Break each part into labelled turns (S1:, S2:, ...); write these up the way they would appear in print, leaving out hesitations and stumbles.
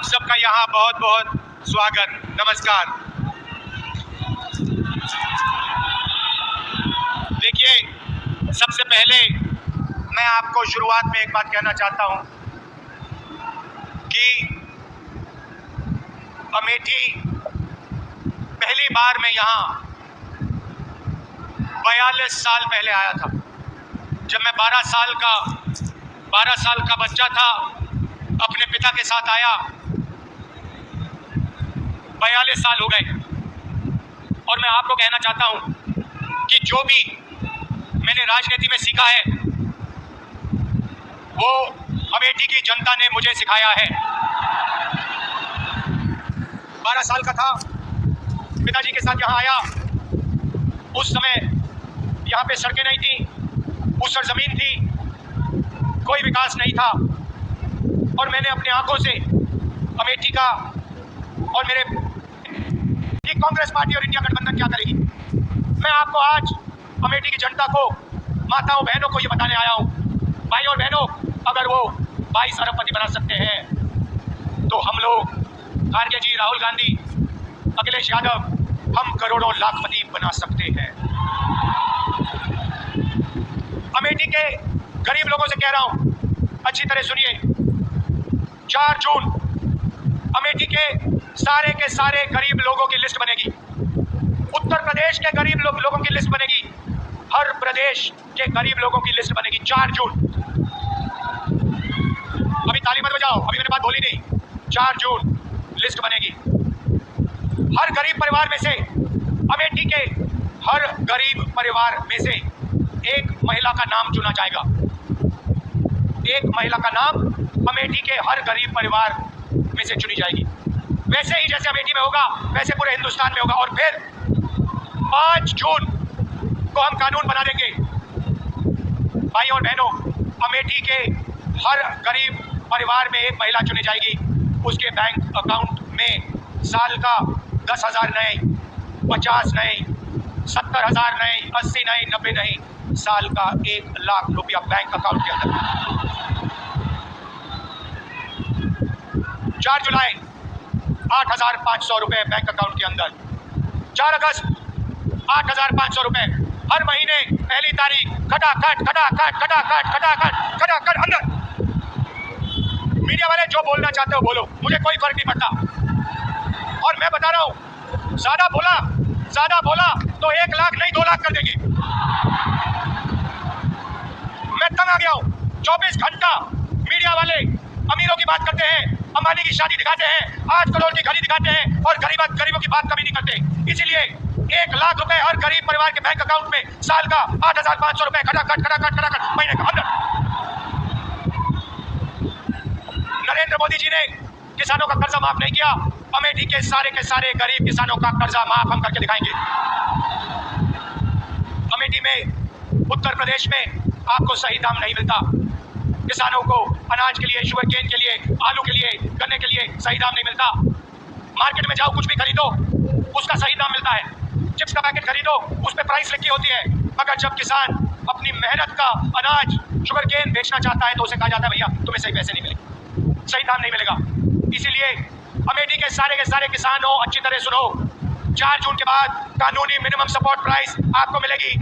S1: आप सबका यहाँ बहुत बहुत स्वागत, नमस्कार। देखिए, सबसे पहले मैं आपको शुरुआत में एक बात कहना चाहता हूँ कि अमेठी पहली बार मैं यहाँ 42 साल पहले आया था। जब मैं 12 साल का बच्चा था, अपने पिता के साथ आया। 42 साल हो गए और मैं आपको कहना चाहता हूं कि जो भी मैंने राजनीति में सीखा है वो अमेठी की जनता ने मुझे सिखाया है। 12 साल का था, पिताजी के साथ यहाँ आया। उस समय यहाँ पे सड़कें नहीं थी, ऊसर जमीन थी, कोई विकास नहीं था और मैंने अपनी आंखों से अमेठी का और मेरे ये कांग्रेस पार्टी और इंडिया गठबंधन क्या करेगी, मैं आपको आज अमेठी की जनता को, माताओं बहनों को ये बताने आया हूँ। भाई और बहनों, अगर वो 22 अरबपति बना सकते हैं तो हम लोग, खारगे जी, राहुल गांधी, अखिलेश यादव, हम करोड़ों लाखपति बना सकते हैं। अमेठी के गरीब लोगों से कह रहा हूँ, अच्छी तरह सुनिए। 4 जून अमेठी के सारे गरीब लोगों की लिस्ट बनेगी। उत्तर प्रदेश के गरीब लोगों की लिस्ट बनेगी। हर प्रदेश के गरीब लोगों की लिस्ट बनेगी 4 जून। अभी ताली मत बजाओ, अभी मैंने बात बोली नहीं। 4 जून लिस्ट बनेगी। हर गरीब परिवार में से, अमेठी के हर गरीब परिवार में से एक महिला का नाम चुना जाएगा। एक महिला का नाम अमेठी के हर गरीब परिवार में से चुनी जाएगी। वैसे ही जैसे अमेठी में होगा वैसे पूरे हिंदुस्तान में होगा। और फिर 5 जून को हम कानून बना देंगे। भाई और बहनों, अमेठी के हर गरीब परिवार में एक महिला चुनी जाएगी। उसके बैंक अकाउंट में साल का 10,000 नहीं, 50 नहीं, 70,000 नहीं, 80 नहीं, 90 नहीं, साल का 1 लाख रुपया बैंक अकाउंट के अंदर। 4 जुलाई 8,500 रुपए बैंक अकाउंट के अंदर। 4 अगस्त 8,500 रुपए। हर महीने पहली तारीख खटाखट अंदर। मीडिया वाले जो बोलना चाहते हो बोलो, मुझे कोई फर्क नहीं पड़ता। और मैं बता रहा हूं, ज्यादा बोला तो 1 लाख नहीं 2 लाख कर देगी। मैं तंग आ गया हूं। 24 घंटा मीडिया वाले अमीरों की बात करते हैं, अंबानी की शादी दिखाते हैं, 8 करोड़ की घड़ी दिखाते हैं और गरीबों की बात कभी नहीं करते। इसीलिए 1 लाख रुपए हर गरीब परिवार के बैंक अकाउंट में, साल का 8,500 रुपए खटाखट महीने का अंदर। नरेंद्र मोदी जी ने किसानों का कर्जा माफ नहीं किया। अमेठी के सारे गरीब किसानों का कर्जा माफ हम करके दिखाएंगे। अमेठी में, उत्तर प्रदेश में आपको सही दाम नहीं मिलता। किसानों को अनाज के लिए, शुगर केन के लिए, आलू के लिए, गन्ने के लिए सही दाम नहीं मिलता। मार्केट में जाओ, कुछ भी खरीदो, उसका सही दाम मिलता है। चिप्स का पैकेट खरीदो, उस पर प्राइस लिखी होती है। मगर जब किसान अपनी मेहनत का अनाज, शुगर केन बेचना चाहता है तो उसे कहा जाता है, भैया तुम्हें सही पैसे नहीं मिलेंगे, सही दाम नहीं मिलेगा। इसीलिए अमेठी के सारे किसानों, अच्छी तरह सुनो। 4 जून के बाद कानूनी मिनिमम सपोर्ट प्राइस आपको मिलेगी।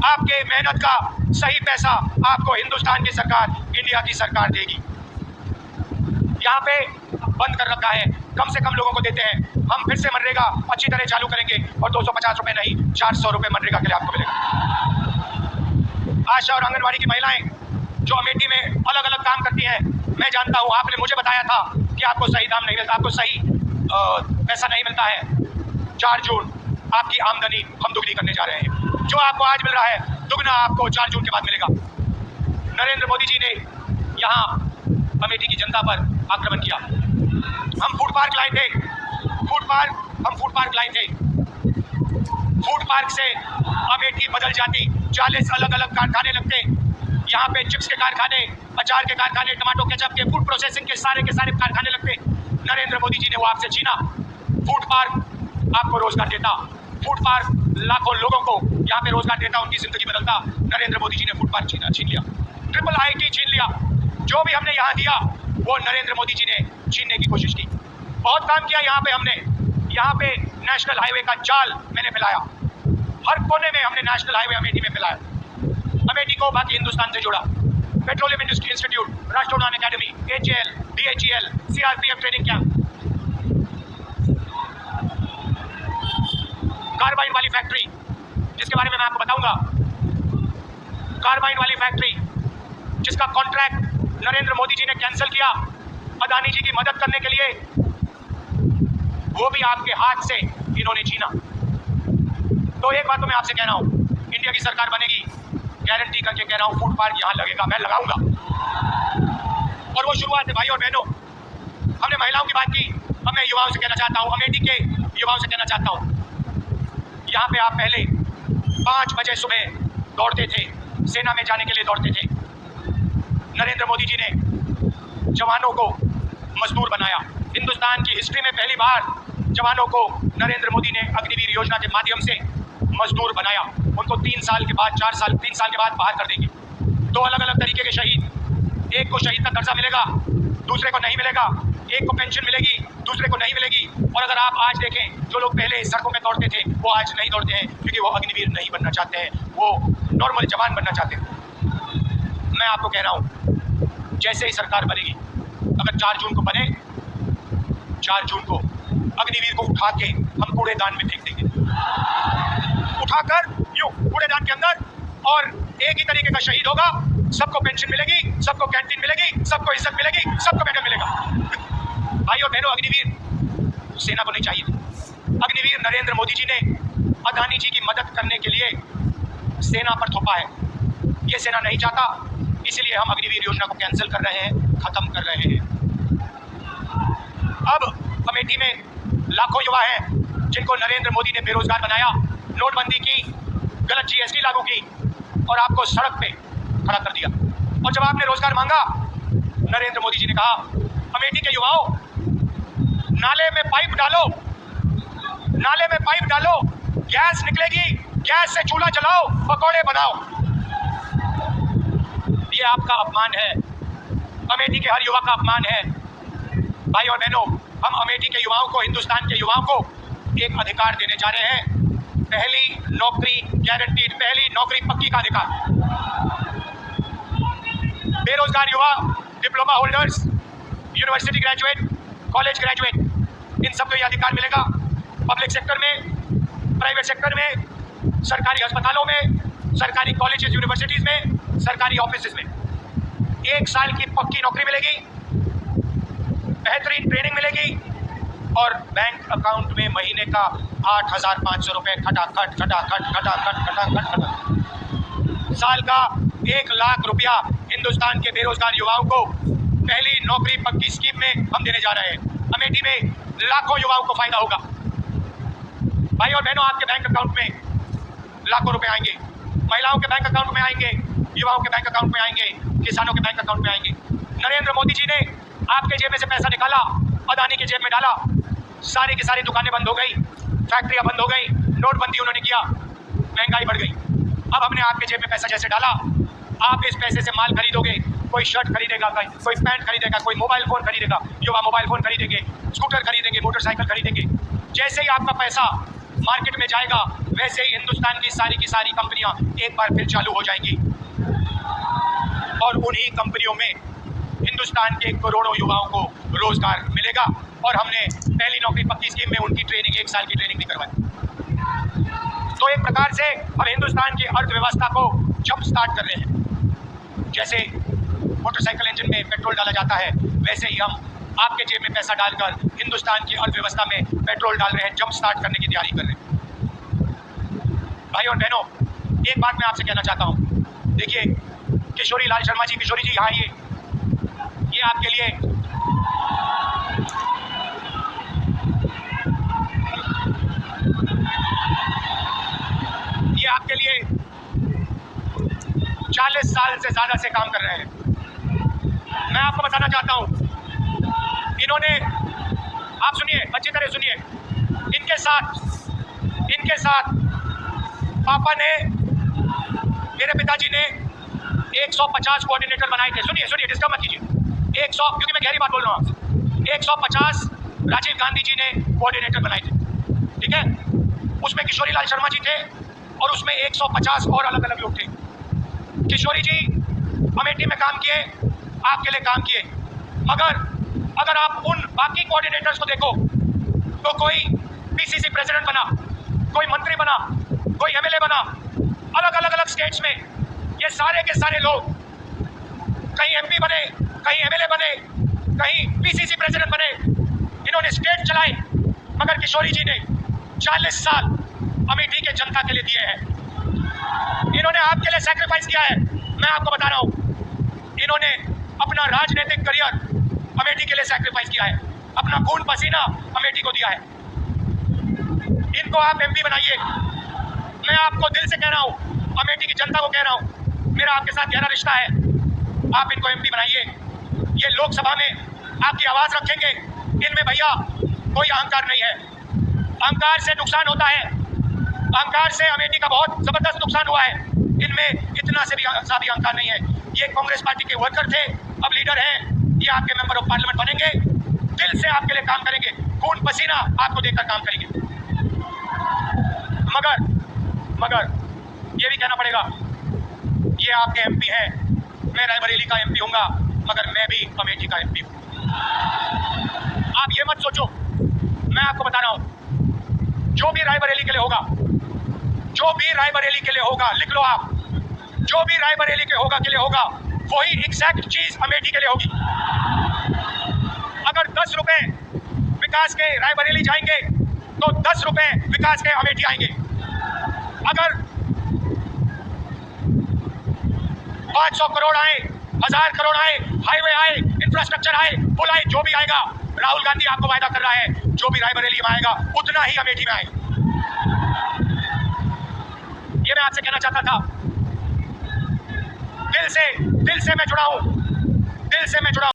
S1: आपके मेहनत का सही पैसा आपको हिंदुस्तान की सरकार, इंडिया की सरकार देगी। यहाँ पे बंद कर रखा है, कम से कम लोगों को देते हैं। हम फिर से मनरेगा अच्छी तरह चालू करेंगे और 250 रुपए नहीं, 400 रुपए मनरेगा के लिए आपको मिलेगा। आशा और आंगनबाड़ी की महिलाएं जो अमेठी में अलग अलग काम करती हैं, मैं जानता हूँ, आपने मुझे बताया था कि आपको सही दाम नहीं मिलता, आपको सही पैसा नहीं मिलता है। 4 जून आपकी आमदनी हम दुगनी करने जा रहे हैं। जो आपको आज मिल रहा है, दुगना आपको 4 जून के बाद मिलेगा। नरेंद्र मोदी जी ने यहाँ अमेठी की जनता पर आक्रमण किया। हम फूड पार्क लाए थे। फूड पार्क से अमेठी बदल जाती। 40 अलग अलग कारखाने लगते। यहाँ पे चिप्स के कारखाने, अचार के कारखाने, टमाटो केचप के, फूड प्रोसेसिंग के सारे कारखाने लगते। नरेंद्र मोदी जी ने वो आपसे छीना। फूड पार्क आपको रोजगार देता। फूड पार्क लाखों लोगों को यहाँ पे रोजगार देता, उनकी जिंदगी बदलता। नरेंद्र मोदी जी ने फूड पार्क छीन लिया। ट्रिपल IIT छीन लिया। जो भी हमने यहाँ दिया वो नरेंद्र मोदी जी ने छीनने की कोशिश की। बहुत काम किया यहाँ पे हमने। यहाँ पे नेशनल हाईवे का जाल मैंने फैलाया, हर कोने में हमने नेशनल हाईवे अमेठी में फैलाया। अमेठी को बाकी हिंदुस्तान से जोड़ा। पेट्रोलियम इंडस्ट्री इंस्टीट्यूट, राष्ट्रउड़ान academy, HAL, DHEL, CRPF training camp, carbine वाली फैक्ट्री जिसके बारे में मैं आपको बताऊंगा, कार्बाइन वाली फैक्ट्री जिसका कॉन्ट्रैक्ट नरेंद्र मोदी जी ने कैंसिल किया अदानी जी की मदद करने के लिए, वो भी आपके हाथ से इन्होंने छीना। तो एक बात तो मैं आपसे कह रहा हूं, इंडिया की सरकार बनेगी, गारंटी करके कह रहा हूं, फूड पार्क यहां लगेगा, मैं लगाऊंगा। और वो शुरुआत है भाई और बहनों। हमने महिलाओं की बात की, अब मैं युवाओं से कहना चाहता हूं, अमेठी के युवाओं से कहना चाहता हूं, यहाँ पे आप पहले 5 बजे सुबह दौड़ते थे, सेना में जाने के लिए दौड़ते थे। नरेंद्र मोदी जी ने जवानों को मजदूर बनाया। हिंदुस्तान की हिस्ट्री में पहली बार जवानों को नरेंद्र मोदी ने अग्निवीर योजना के माध्यम से मजदूर बनाया। उनको 3 साल के बाद 3 साल के बाद बाहर कर देंगे। 2 अलग अलग तरीके के शहीद, एक को शहीद का दर्जा मिलेगा, दूसरे को नहीं मिलेगा। एक को पेंशन मिलेगी, दूसरे को नहीं मिलेगी। और अगर आप आज देखें, जो लोग पहले सड़कों में दौड़ते थे वो आज नहीं दौड़ते हैं, क्योंकि वो अग्निवीर नहीं बनना चाहते हैं, वो नॉर्मल जवान बनना चाहते हैं। मैं आपको कह रहा हूँ, जैसे ही सरकार बनेगी, अगर 4 जून को बने, 4 जून को अग्निवीर को उठा के हम कूड़ेदान में फेंक देंगे, उठाकर यूं कूड़ेदान के अंदर, और एक ही तरीके का शहीद होगा। सबको पेंशन मिलेगी, सबको कैंटीन मिलेगी, सबको इज्जत मिलेगी, सबको मेडल मिलेगा। भाई और बहनों, अग्निवीर सेना को नहीं चाहिए। अग्निवीर नरेंद्र मोदी जी ने अदानी जी की मदद करने के लिए सेना पर थोपा है। ये सेना नहीं चाहता, इसलिए हम अग्निवीर योजना को कैंसिल कर रहे हैं, खत्म कर रहे हैं। अब अमेठी में लाखों युवा हैं जिनको नरेंद्र मोदी ने बेरोजगार बनाया, नोटबंदी की, गलत GST लागू की और आपको सड़क पे खड़ा कर दिया। और जब आपने रोजगार मांगा, नरेंद्र मोदी जी ने कहा, अमेठी के युवाओं, नाले में पाइप डालो, नाले में पाइप डालो, गैस निकलेगी, गैस से चूल्हा जलाओ, पकौड़े बनाओ। ये आपका अपमान है, अमेठी के हर युवा का अपमान है। भाई और बहनों, हम अमेठी के युवाओं को, हिंदुस्तान के युवाओं को एक अधिकार देने जा रहे हैं, पहली नौकरी गारंटीड, पहली नौकरी पक्की का अधिकार। बेरोजगार युवा, diploma holders, university graduate, college graduate, इन सबको यह अधिकार मिलेगा। पब्लिक सेक्टर में, प्राइवेट सेक्टर में, सरकारी अस्पतालों में, सरकारी कॉलेजेस यूनिवर्सिटीज में, सरकारी ऑफिसेज में 1 साल की पक्की नौकरी मिलेगी, बेहतरीन ट्रेनिंग मिलेगी और बैंक अकाउंट में महीने का 8,500 रुपये खटाखट खटाखट खटाखट खटाखट खटाखट। साल का 1 लाख रुपया हिंदुस्तान के बेरोजगार युवाओं को पहली नौकरी पक्की स्कीम में हम देने जा रहे हैं। अमेठी में लाखों युवाओं को फायदा होगा। भाई और बहनों, आपके बैंक अकाउंट में लाखों रुपए आएंगे, महिलाओं के बैंक अकाउंट में आएंगे, युवाओं के बैंक अकाउंट में आएंगे, किसानों के बैंक अकाउंट में आएंगे। नरेंद्र मोदी जी ने आपके जेब में से पैसा निकाला, अदानी की जेब में डाला, सारी की सारी दुकानें बंद हो गई, फैक्ट्रियां बंद हो गई, नोटबंदी उन्होंने किया, महंगाई बढ़ गई। अब हमने आपके जेब में पैसा जैसे डाला, आप इस पैसे से माल खरीदोगे, कोई शर्ट खरीदेगा, कोई पैंट खरीदेगा, कोई मोबाइल फ़ोन खरीदेगा, युवा मोबाइल फ़ोन खरीदेंगे, स्कूटर खरीदेंगे, मोटरसाइकिल खरीदेंगे। जैसे ही आपका पैसा मार्केट में जाएगा, वैसे ही हिंदुस्तान की सारी कंपनियां एक बार फिर चालू हो जाएंगी और उन्हीं कंपनियों में हिंदुस्तान के करोड़ों युवाओं को रोजगार मिलेगा। और हमने पहली नौकरी पक्की स्कीम में उनकी ट्रेनिंग, 1 साल की ट्रेनिंग भी करवाई। तो एक प्रकार से हम हिंदुस्तान की अर्थव्यवस्था को जंप स्टार्ट कर रहे हैं। जैसे मोटरसाइकिल इंजन में पेट्रोल डाला जाता है, वैसे ही हम आपके जेब में पैसा डालकर हिंदुस्तान की अर्थव्यवस्था में पेट्रोल डाल रहे हैं, जंप स्टार्ट करने की तैयारी कर रहे हैं। भाई और बहनों, एक बात मैं आपसे कहना चाहता हूँ, देखिए किशोरी लाल शर्मा जी, किशोरी जी यहाँ आइए, ये आपके लिए ये आपके लिए 40 साल से ज्यादा से काम कर रहे हैं। मैं आपको बताना चाहता हूं, इन्होंने, आप सुनिए, अच्छी तरह सुनिए, इनके साथ पापा ने, मेरे पिताजी ने 150 कोऑर्डिनेटर बनाए थे। सुनिए, डिस्टर्ब मत कीजिए। 100, क्योंकि मैं गहरी बात बोल रहा हूँ आपसे, 150 राजीव गांधी जी ने कोऑर्डिनेटर बनाए थे, ठीक है। उसमें किशोरी लाल शर्मा जी थे और उसमें 150 और अलग अलग लोग थे। किशोरी जी अमेठी में काम किए, आपके लिए काम किए, मगर अगर आप उन बाकी कोऑर्डिनेटर्स को देखो तो कोई पीसीसी प्रेसिडेंट बना, कोई मंत्री बना, कोई एमएलए बना, अलग अलग स्टेट्स में। ये सारे के सारे लोग कहीं एमपी बने, कहीं एमएलए बने, कहीं पीसीसी प्रेसिडेंट बने, इन्होंने स्टेट चलाए, मगर किशोरी जी ने 40 साल अमेठी के जनता के लिए दिए हैं। इन्होंने आपके लिए सैक्रिफाइस किया है। मैं आपको बता रहा हूं, इन्होंने अपना राजनीतिक करियर अमेठी के लिए सैक्रिफाइस किया है, अपना खून पसीना अमेठी को दिया है। इनको आप एमपी बनाइए। मैं आपको दिल से कह रहा हूं, अमेठी की जनता को कह रहा हूं, मेरा आपके साथ गहरा रिश्ता है, आप इनको एमपी बनाइए। ये लोकसभा में आपकी आवाज रखेंगे। इनमें भैया कोई अहंकार नहीं है, अहंकार से नुकसान होता है, अहंकार से अमेठी का बहुत जबरदस्त नुकसान हुआ है। इनमें इतना से भी अहंकार नहीं है। ये कांग्रेस पार्टी के वर्कर थे, अब लीडर हैं, ये आपके मेंबर ऑफ पार्लियामेंट बनेंगे, दिल से आपके लिए काम करेंगे, खून पसीना आपको देकर काम करेंगे। मगर ये भी कहना पड़ेगा, ये आपके एमपी हैं, मैं रायबरेली का एमपी हूंगा, मगर मैं भी अमेठी का एमपी हूं। आप ये मत सोचो, मैं आपको बता रहा हूं, जो भी रायबरेली के लिए होगा, जो भी रायबरेली के लिए होगा, लिख लो आप, जो भी रायबरेली के लिए होगा वही एग्जैक्ट चीज अमेठी के लिए होगी। अगर 10 रुपए विकास के रायबरेली जाएंगे तो 10 रुपए विकास के अमेठी आएंगे। अगर 500 करोड़ आए, 1000 करोड़ आए, हाईवे आए, इंफ्रास्ट्रक्चर आए, पुल आए, जो भी आएगा, राहुल गांधी आपको वायदा कर रहा है, जो भी रायबरेली में आएगा उतना ही अमेठी में आएगा। ये मैं आपसे कहना चाहता था। दिल से मैं जुड़ा हूं, दिल से मैं जुड़ा हूं।